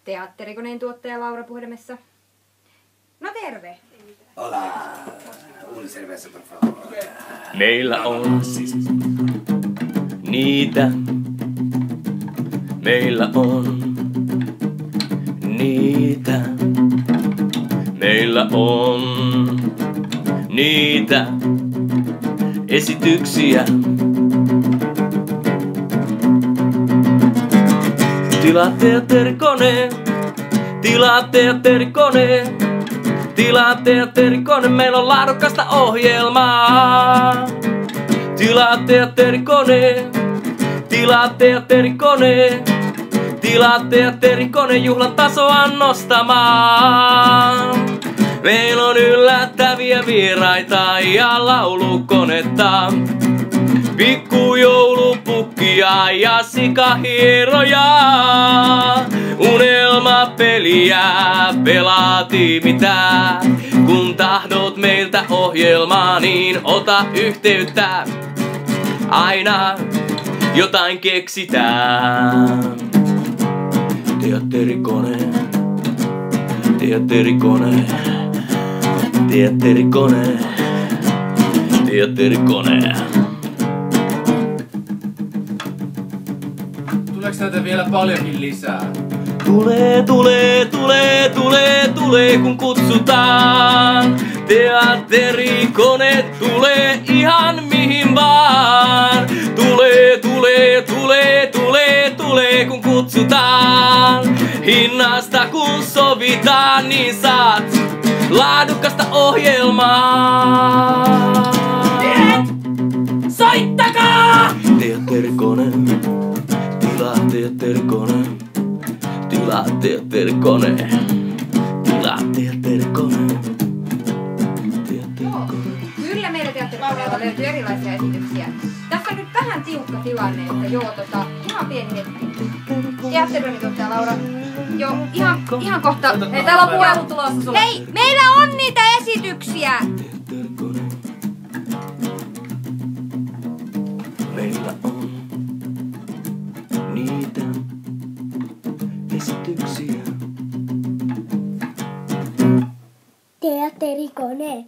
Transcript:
Teatterikoneen tuottaja Laura puhelimessa. No terve. Hola. Un cerveza, por favor. Meillä on niitä. Meillä on niitä. Meillä on niitä esityksiä. Tilaa teatterikone, tilaa teatterikone, tilaa teatterikone, meillä on laadukasta ohjelmaa. Tilaa teatterikone, tilaa teatterikone, tilaa teatterikone, juhlan tasoa nostamaan. Meillä on yllättäviä vieraita ja laulukonetta, pikkujoulupukkia ja sikahieroja. Unelmapeliä pelaatiin mitä. Kun tahdot meiltä ohjelmaa, niin ota yhteyttä. Aina jotain keksitään. Teatterikone, teatterikone, teatterikone, teatterikone. Tuleeko näitä vielä paljonkin lisää? Tulee, tulee, tulee, tulee, tulee kun kutsutaan. Teatterikone tulee ihan mihin vaan. Tulee, tulee, tulee, tulee, tulee kun kutsutaan. Hinnasta kun sovitaan, niin saat laadukasta ohjelmaa. Soittakaa! Teatterikone, tilaa teatterikone, tilaa teatterikone, tilaa teatterikone, teatterikone. Kyllä meillä teatterikoneella löytyy erilaisia esityksiä. Tässä on nyt vähän tiukka tilanne, että ihan pieni hetki. Teatterikonen tuottaja Laura. Joo, ihan kohta. Hei, täällä on puhelu tulossa sulle. Hei, meillä on niitä esityksiä! Teatterikone. Meillä on niitä esityksiä. Teatterikone.